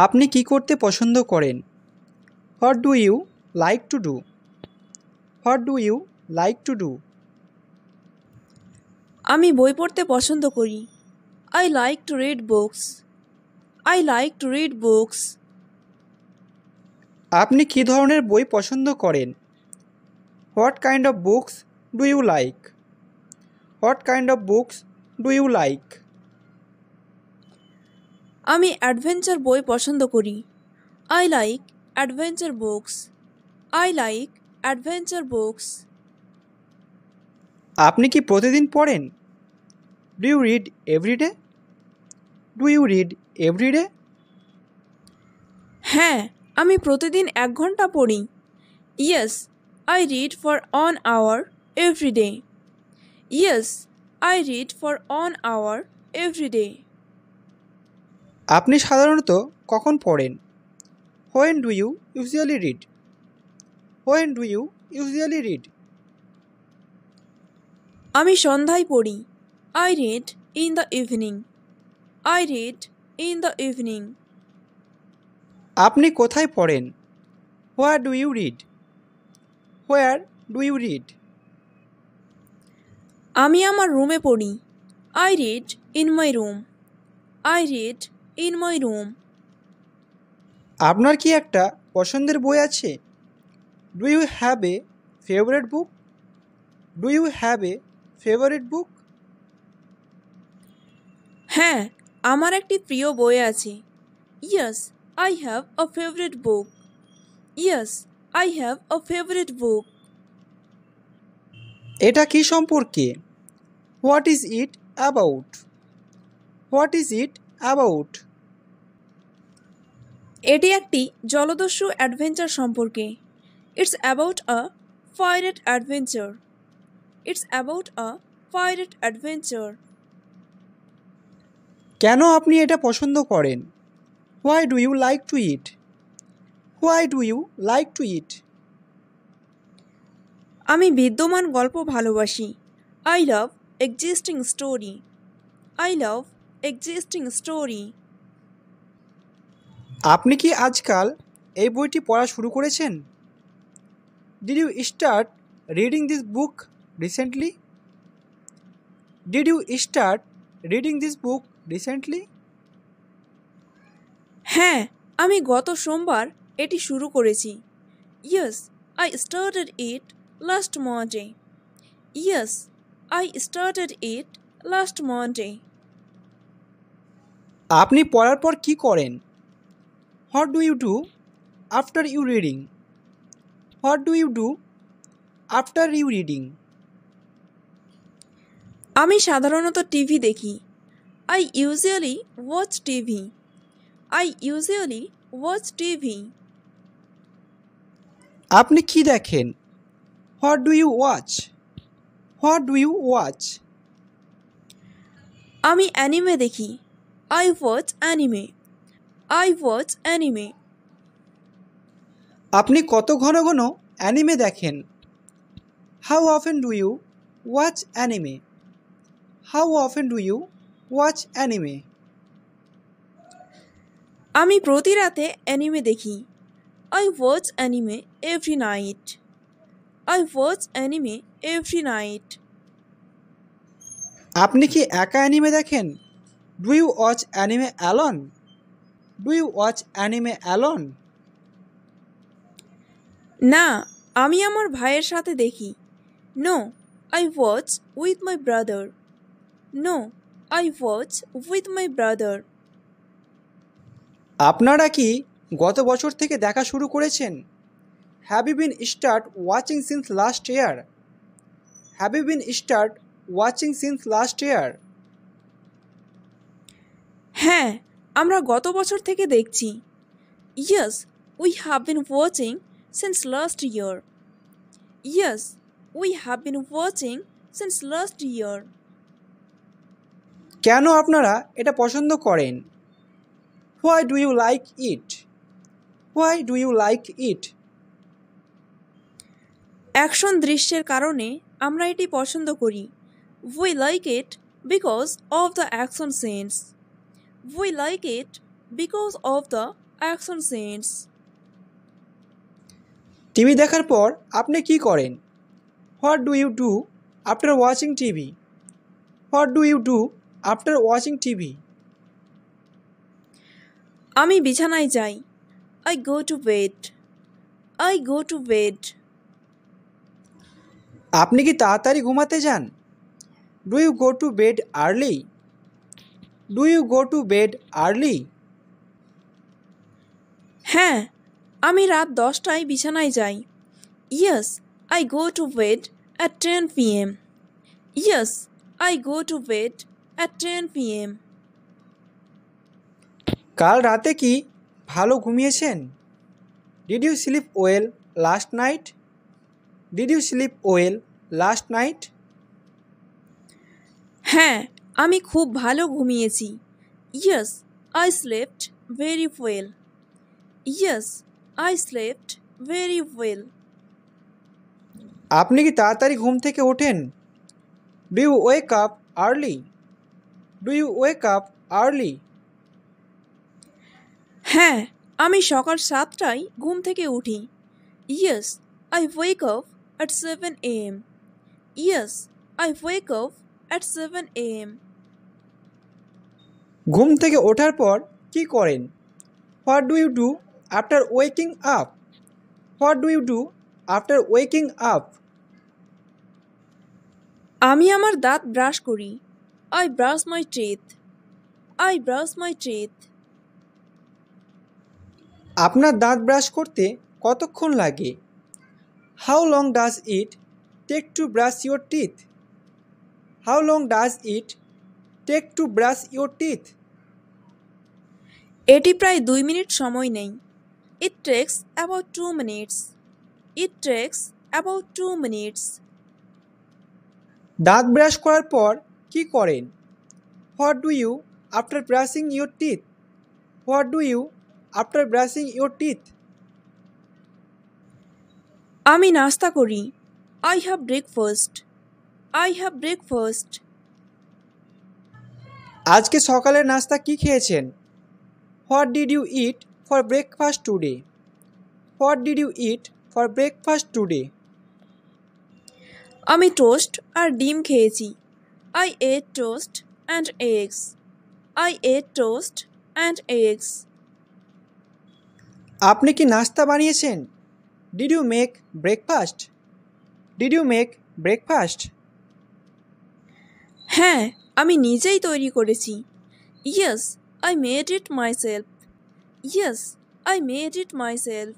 আপনি কি করতে পছন্দ করেন? What do you like to do? What do you like to do? আমি বই পড়তে পছন্দ করি। I like to read books. I like to read books. আপনি কি ধরনের বই পছন্দ করেন? What kind of books do you like? What kind of books do you like? আমি অ্যাডভেঞ্চার বই পছন্দ করি। I like adventure books. I like adventure books. আপনি কি প্রতিদিন পড়েন? Do you read everyday? Do you read everyday? হ্যাঁ, আমি প্রতিদিন 1 ঘন্টা পড়ি। Yes, I read for 1 hour every day. Yes, I read for 1 hour every day. আপনি সাধারণত কখন পড়েন? When do you usually read? When do you usually read? আমি সন্ধ্যায় পড়ি। I read in the evening. I read in the evening. আপনি কোথায় পড়েন? Where do you read? Where do you read? আমি আমার রুমে পড়ি। I read in my room. I read in my room. আপনার কি একটা পছন্দের বই আছে? Do you have a favourite book? Do you have a favourite book? হ্যাঁ, আমার একটি প্রিয় বই আছে। Yes, I have a favourite book. Yes, I have a favourite book. এটা কি সম্পর্কে? What is it about? What is it about? এটি একটি জলদস্যু অ্যাডভেঞ্চার সম্পর্কে। It's about a pirate adventure. It's about a pirate adventure. কেন আপনি এটা পছন্দ করেন? Why do you like to it? Why do you like to it? আমি বিদ্যমান গল্প ভালোবাসি। I love existing story. I love existing story. আপনি কি আজকাল এই বইটি পড়া শুরু করেছেন? Did you start reading this book recently? Did you start reading this book recently? হ্যাঁ, আমি গত সোমবার এটি শুরু করেছি। Yes, I started it last Monday. Yes, I started it last Monday. আপনি পড়ার পর কি করেন? What do you do after you reading? What do you do after you reading? আমি সাধারণত টিভি দেখি। I usually watch TV. I usually watch TV. আপনি কি দেখেন? What do you watch? What do you watch? আমি anime দেখি। I watch anime. I watch anime. আপনি কত ঘন ঘন অ্যানিমে দেখেন? How often do you watch anime? How often do you watch anime? আমি প্রতি রাতে অ্যানিমে দেখি। I watch anime every night. I watch anime every night. আপনি কি একা অ্যানিমে দেখেন? Do you watch anime alone? Do you watch anime alone? না, আমি আমার ভাইয়ের সাথে দেখি। No, I watch with my brother. No, I watch with my brother. আপনারা কি গত বছর থেকে দেখা শুরু করেছেন? Have you been start watching since last year? Have you been start watching since last year? হ্যাঁ, আমরা গত বছর থেকে দেখছি। Yes, we have been watching since last year. Yes, we have been watching since last year. কেন আপনারা এটা পছন্দ করেন? Why do you like it? Why do you like it? Action দৃশ্যের কারণে আমরা এটি পছন্দ করি। We like it because of the action scenes. We like it because of the action scenes. TV দেখার পর আপনি কি করেন? What do you do after watching TV? What do you do after watching TV? আমি বিছানায় যাই। I go to bed. I go to bed. আপনি কি তাড়াতাড়ি ঘুমাতে যান? Do you go to bed early? Do you go to bed early? হ্যাঁ, আমি রাত 10টায় বিছানায় যাই। Yes, I go to bed at 10 p.m. Yes, I go to bed at 10 p.m. কাল রাতে কি ভালো ঘুমিয়েছেন? Did you sleep well last night? Did you sleep well last night? হ্যাঁ, আমি খুব ভালো ঘুমিয়েছি। Yes, I slept very well. Yes, I slept very well. আপনি কি তাড়াতাড়ি ঘুম থেকে ওঠেন? Do you wake up early? Do you wake up early? হ্যাঁ, আমি সকাল 7টায় ঘুম থেকে উঠি। Yes, I wake up at 7 a.m. Yes, I wake up at 7 a.m. ঘুম থেকে ওঠার পর কি করেন? What do you do after waking up? What do you do after waking up? আমি আমার দাঁত ব্রাশ করি। I brush my teeth. I brush my teeth. আপনার দাঁত ব্রাশ করতে কতক্ষণ লাগে? How long does it take to brush your teeth? How long does it take to brush your teeth? এটি প্রায় 2 মিনিট সময় নেই। It takes about 2 minutes. It takes about 2 minutes. দাঁত ব্রাশ করার পর কি করেন? What do you after brushing your teeth? What do you after brushing your teeth? আমি নাস্তা করি। I have breakfast. I have breakfast. আজকে সকালের নাস্তা কি খেয়েছেন? What did you eat for breakfast today? What did you eat for breakfast today? আমি toast আর ডিম খেয়েছি। I ate toast and eggs. I ate toast and eggs. আপনি কি নাস্তা বানিয়েছেন? Did you make breakfast? Did you make breakfast? হ্যাঁ, আমি নিজেই তৈরি করেছি। Yes, I made it myself. Yes, I made it myself.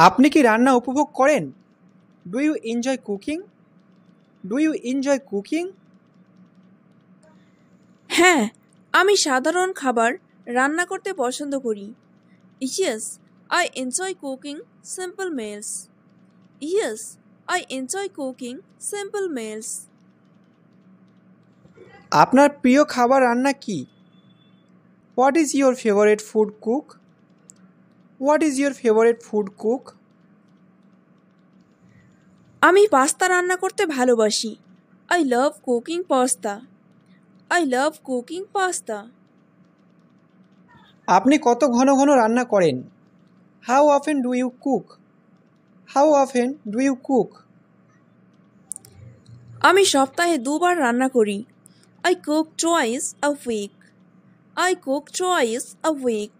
আপনি কি রান্না উপভোগ করেন? Do you enjoy cooking? Do you enjoy cooking? হ্যাঁ, আমি সাধারণ খাবার রান্না করতে পছন্দ করি। Yes, I enjoy cooking simple meals. Yes, I enjoy cooking simple meals. আপনার প্রিয় খাবার রান্না কি? What is your favourite food cook? What is your favourite food cook? আমি পাস্তা রান্না করতে ভালোবাসি। I love cooking pasta. I love cooking pasta. আপনি কত ঘন ঘন রান্না করেন? How often do you cook? How often do you cook? আমি সপ্তাহে 2বার রান্না করি। I cook twice a week. I cook twice a week.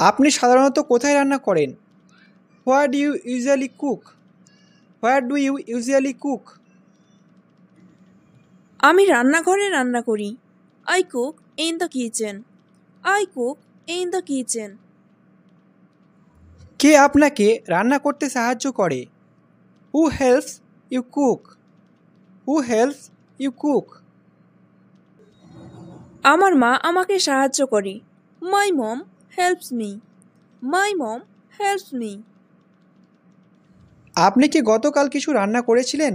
আপনি সাধারণত কোথায় রান্না করেন? Where do you usually cook? Where do you usually cook? আমি রান্নাঘরে রান্না করি। I cook in the kitchen. I cook in the kitchen. কে আপনাকে রান্না করতে সাহায্য করে? Who helps you cook? Who helps you cook? আমার মা আমাকে সাহায্য করে। My mom helps me. My mom helps me. আপনি কি গতকাল কিছু রান্না করেছিলেন?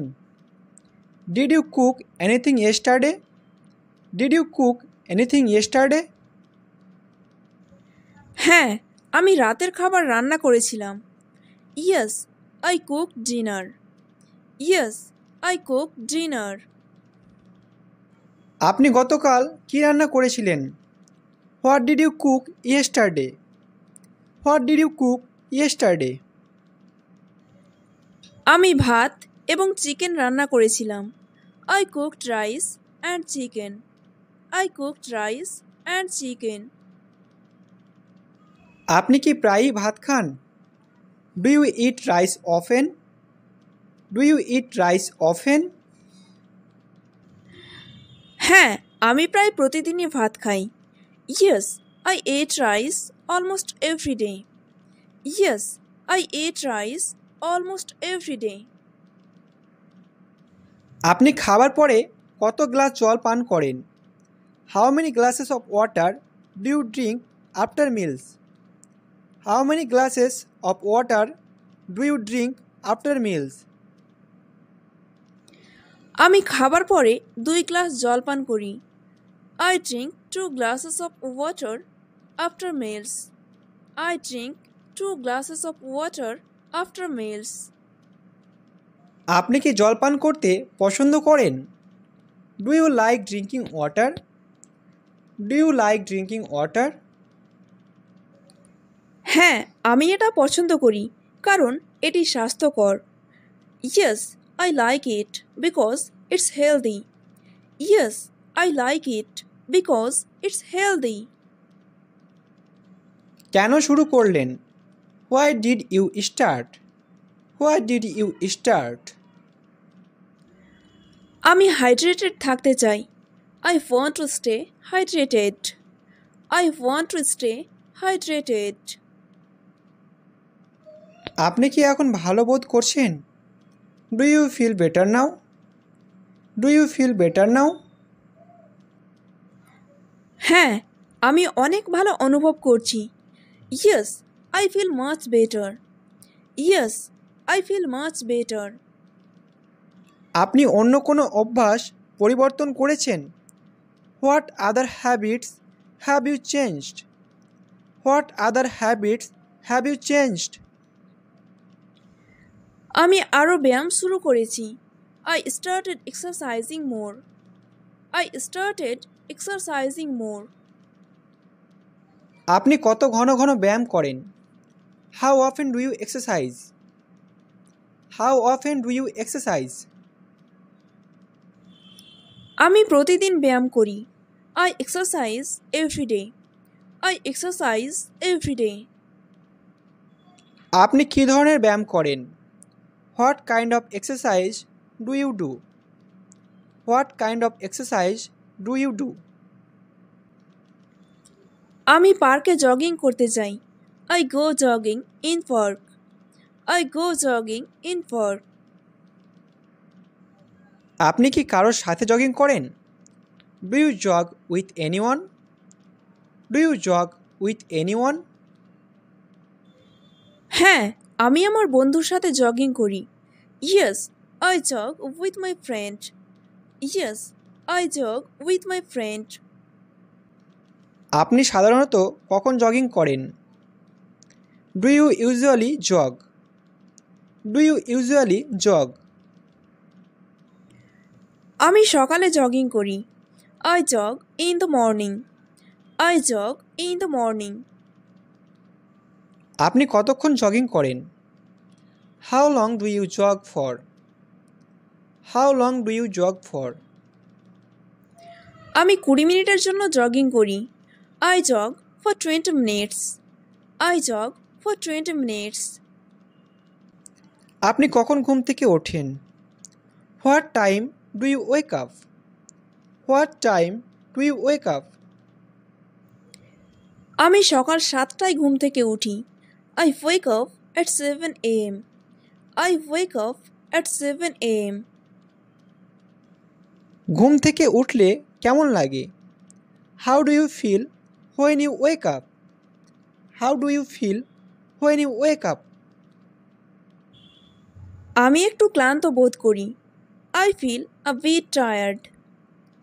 Did you cook anything yesterday? Did you cook anything yesterday? হ্যাঁ, আমি রাতের খাবার রান্না করেছিলাম। Yes, I cooked dinner. Yes, I cooked dinner. আপনি গতকাল কি রান্না করেছিলেন? What did you cook yesterday? What did you cook yesterday? আমি ভাত এবং চিকেন রান্না করেছিলাম। I cooked rice and chicken. I cooked rice and chicken. আপনি কি প্রায়ই ভাত খান? Do you eat rice often? Do you eat rice often? হ্যাঁ, আমি প্রায় প্রতিদিনই ভাত খাই। Yes, I ate rice almost every day. Yes, I ate rice almost every day. আপনি খাবার পরে কত গ্লাস জল পান করেন? How many glasses of water do you drink after meals? How many glasses of water do you drink after meals? আমি খাবার পরে 2 গ্লাস জল পান করি। I drink 2 glasses of water after meals. I drink 2 glasses of water after meals. আপনি কি জল পান করতে পছন্দ করেন? Do you like drinking water? Do you like drinking water? হ্যাঁ, আমি এটা পছন্দ করি কারণ এটি স্বাস্থ্যকর। Yes, I like it because it's healthy. Yes, I like it because it's healthy. কেন শুরু করলেন? Why did you start? Why did you start? আমি হাইড্রেটেড থাকতে চাই। I want to stay hydrated. I want to stay hydrated. আপনি কি এখন ভালো বোধ করছেন? Do you feel better now? Do you feel better now? হ্যাঁ, আমি অনেক ভালো অনুভব করছি। Yes, I feel much better. Yes, I feel much better. আপনি অন্য কোনো অভ্যাস পরিবর্তন করেছেন? What other habits have you changed? What other habits have you changed? আমি আরও ব্যায়াম শুরু করেছি। I started exercising more. I started exercising more. আপনি কত ঘন ঘন ব্যায়াম করেন? How often do you exercise? How often do you exercise? আমি প্রতিদিন ব্যায়াম করি। I exercise every day. I exercise every day. আপনি কী ধরনের ব্যায়াম করেন? What kind of exercise do you do? What kind of exercise do you do? আমি পার্কে জগিং করতে যাই। I go jogging in park. I go jogging in park. আপনি কি কারোর সাথে জগিং করেন? Do you jog with anyone? Do you jog with anyone? হ্যাঁ, আমি আমার বন্ধুর সাথে জগিং করি। Yes, I jog with my friend. Yes, I jog with my friend. আপনি সাধারণত কখন জগিং করেন? Do you usually jug? Do you usually jog? আমি সকালে জগিং করি। I jog in the morning. I jog in the morning. আপনি কতক্ষণ jogging করেন? How long do you jog for? How long do you jog for? আমি 20 মিনিটের জন্য jogging করি। I jog for 20 minutes. I jog for 20 minutes. আপনি কখন ঘুম থেকে ওঠেন? What time do you wake up? What time do you wake up? আমি সকাল 7টায় ঘুম থেকে উঠি। I wake up at 7 AM। I wake up at 7 AM। ঘুম থেকে উঠলে কেমন লাগে? How do you feel when you wake up? How do you feel when you wake up? আমি একটু ক্লান্ত বোধ করি। I feel a bit tired.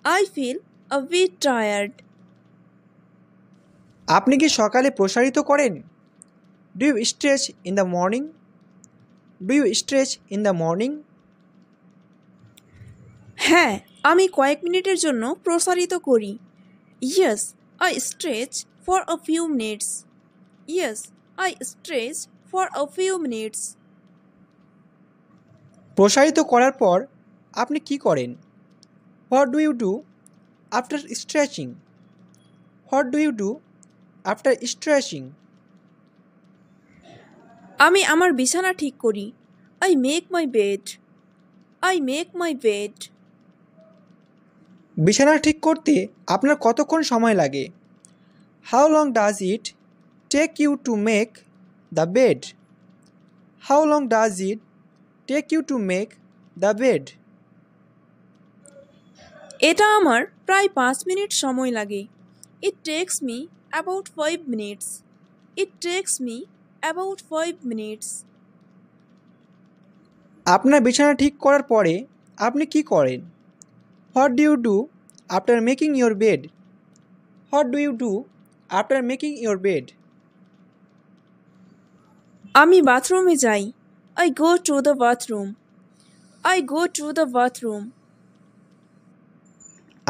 I feel a bit tired. আপনি কি সকালে প্রসারিত করেন? Do you stretch in the morning? Do you stretch in the morning? হ্যাঁ, আমি কয়েক মিনিটের জন্য প্রসারিত করি। Yes, I stretched for a few minutes. Yes, I stretched for a few minutes. প্রসারিত করার পর আপনি কি করেন? What do you do after stretching? What do you do after stretching? আমি আমার বিছানা ঠিক করি। I make my bed. I make my bed. বিছানা ঠিক করতে আপনার কতক্ষণ সময় লাগে? How long does it take you to make the bed? How long does it take you to make the bed? এটা আমার প্রায় 5 মিনিট সময় লাগে। It takes me about 5 minutes. It takes me about 5 minutes. আপনার বিছানা ঠিক করার পরে আপনি কি করেন? What do you do after making your bed? What do you do after making your bed? আমি বাথরুমে যাই। I go to the bathroom. I go to the bathroom.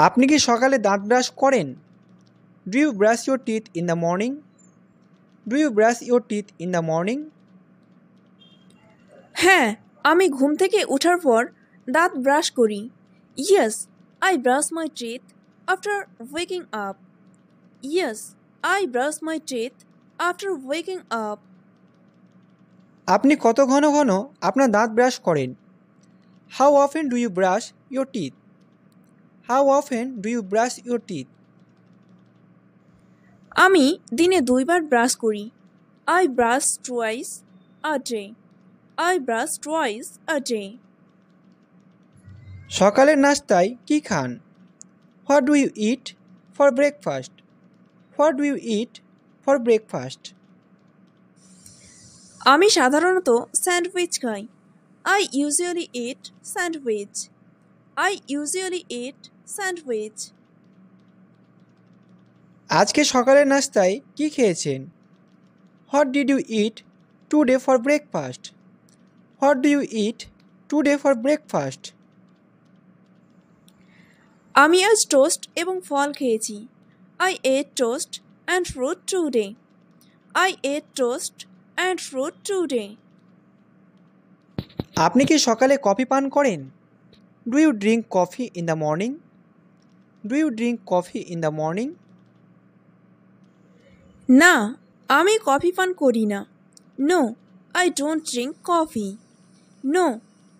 আপনি কি সকালে দাঁত ব্রাশ করেন? Do you brush your teeth in the morning? Do you brush your teeth in the morning? হ্যাঁ, আমি ঘুম থেকে ওঠার পর দাঁত ব্রাশ করি। Yes, I brush my teeth after waking up. Yes, I brush my teeth after waking up. আপনি কত ঘন ঘন আপনার দাঁত ব্রাশ করেন? How often do you brush your teeth? How often do you brush your teeth? আমি দিনে 2 বার ব্রাশ করি। I brush twice a day. I brush twice a day. সকালের নাস্তায় কি খান? What do you eat for breakfast? What do you eat for breakfast? আমি সাধারণত স্যান্ডউইচ খাই। I usually eat sandwich. I usually eat sandwich. আজকে সকালের নাস্তায় কি খেয়েছেন? What did you eat today for breakfast? What do you eat today for breakfast? আমি আজ টোস্ট এবং ফল খেয়েছি। I ate toast and fruit today. I ate toast and fruit today. আপনি কি সকালে কফি পান করেন? Do you drink coffee in the morning? Do you drink coffee in the morning? না, আমি কফি পান করি না। No, I don't drink coffee. No,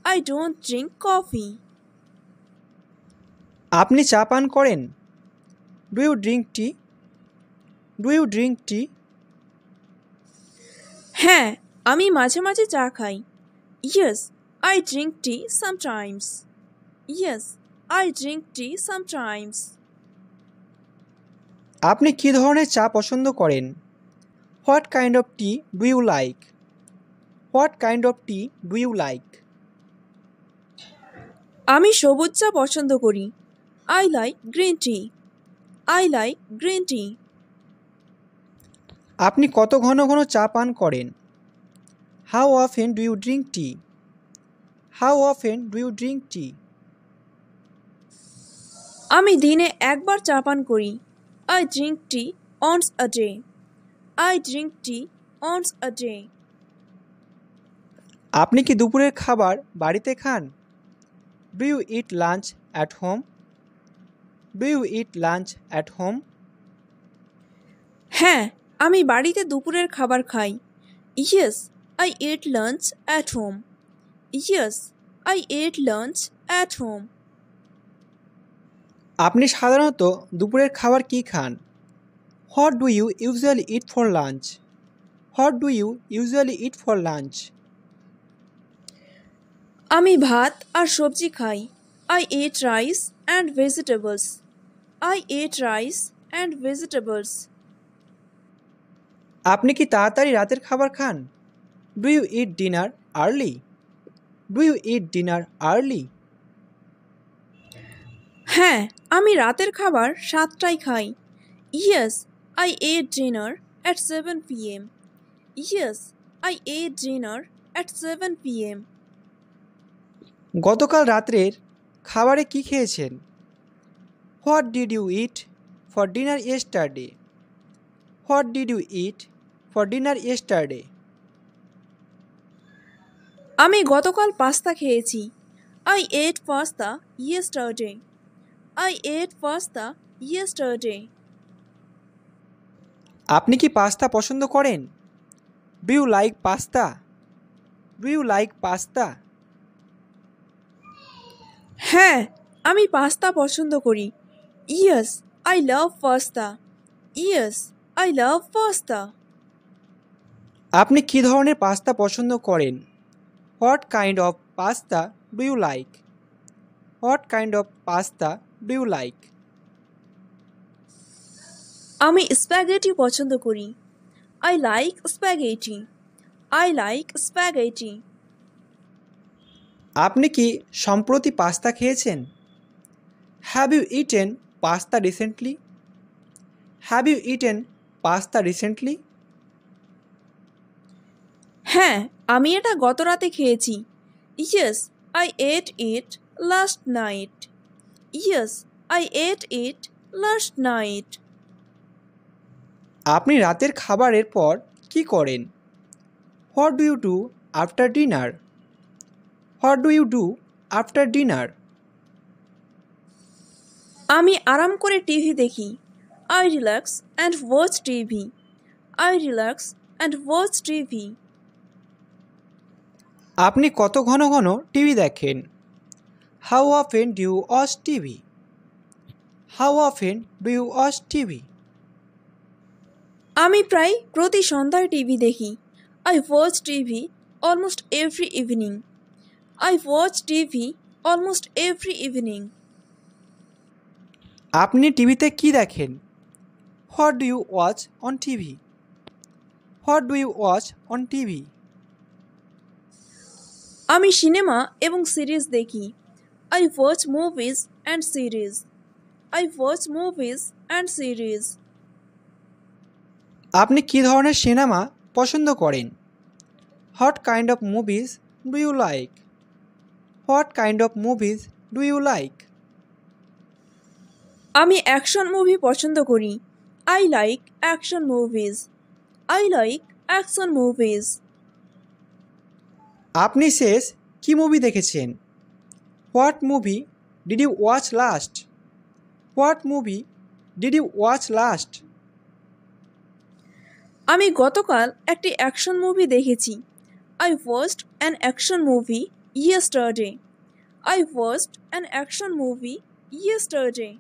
I don't drink coffee. আপনি চা পান করেন? Do you drink tea? Do you drink tea? হ্যাঁ, আমি মাঝে মাঝে চা খাই। Yes, I drink tea sometimes. Yes, I drink tea sometimes. আপনি কী ধরনের চা পছন্দ করেন? What kind of tea do you like? What kind of tea do you like? আমি সবুজ চা পছন্দ করি। I like green tea. I like green tea. আপনি কত ঘন ঘন চা পান করেন? How often do you drink tea? How often do you drink tea? আমি দিনে একবার চা পান করি। I drink tea once a day. I drink tea once a day. আপনি কি দুপুরের খাবার বাড়িতে খান? Do you eat lunch at home? Do you eat lunch at home? হ্যাঁ, আমি বাড়িতে দুপুরের খাবার খাই। Yes, I eat lunch at home. Yes, I eat lunch at home. আপনি সাধারণত দুপুরের খাবার কি খান? What do you usually eat for lunch? What do you usually eat for lunch? আমি ভাত আর সবজি খাই। I eat rice and vegetables. I eat rice and vegetables. আপনি কি তাড়াতাড়ি রাতের খাবার খান? Do you eat dinner early? Do you eat dinner early? হ্যাঁ, আমি রাতের খাবার 7টায় খাই। Yes, I ate dinner at 7 p.m. Yes, I ate dinner at 7 p.m. গতকাল রাত্রের খাবারে কি খেয়েছেন? What did you eat for dinner yesterday? What did you eat for dinner yesterday? আমি গতকাল পাস্তা খেয়েছি। I ate pasta yesterday. I ate pasta yesterday. আপনি কি পাস্তা পছন্দ করেন? Do you like pasta? Do you like pasta? হ্যাঁ, আমি pasta পছন্দ করি। Yes, I love pasta. Yes, I love pasta. আপনি কি ধরনের পাস্তা পছন্দ করেন? What kind of pasta do you like? What kind of pasta do you like? আমি স্প্যাগেটি পছন্দ করি। I like spaghetti. I like spaghetti. আপনি কি সম্প্রতি পাস্তা খেয়েছেন? Have you eaten pasta recently? Have you eaten pasta recently? হ্যাঁ, আমি এটা গত রাতে খেয়েছি। Yes, I ate it last night. Yes, I ate it last night. আপনি রাতের খাবারের পর কি করেন? What do you do after dinner? What do you do after dinner? আমি আরাম করে টিভি দেখি। I relax and watch TV. I relax and watch TV. আপনি কত ঘন ঘন টিভি দেখেন? How often do you watch TV? How often do you watch TV? আমি প্রায় প্রতি সন্ধ্যায় টিভি দেখি। I watch TV almost every evening. I watch TV almost every evening. আপনি টিভিতে কি দেখেন? What do you watch on TV? What do you watch on TV? আমি সিনেমা এবং সিরিজ দেখি। I watch movies and series. I watch movies and series. আপনি কি ধরনের সিনেমা পছন্দ করেন? What kind of movies do you like? What kind of movies do you like? আমি action movie পছন্দ করি। I like action movies. I like action movies. আপনি শেষ কি মুভি দেখেছেন? What movie did you watch last? What movie did you watch last? আমি গতকাল একটি অ্যাকশন মুভি দেখেছি। I watched an action movie yesterday. I watched an action movie yesterday.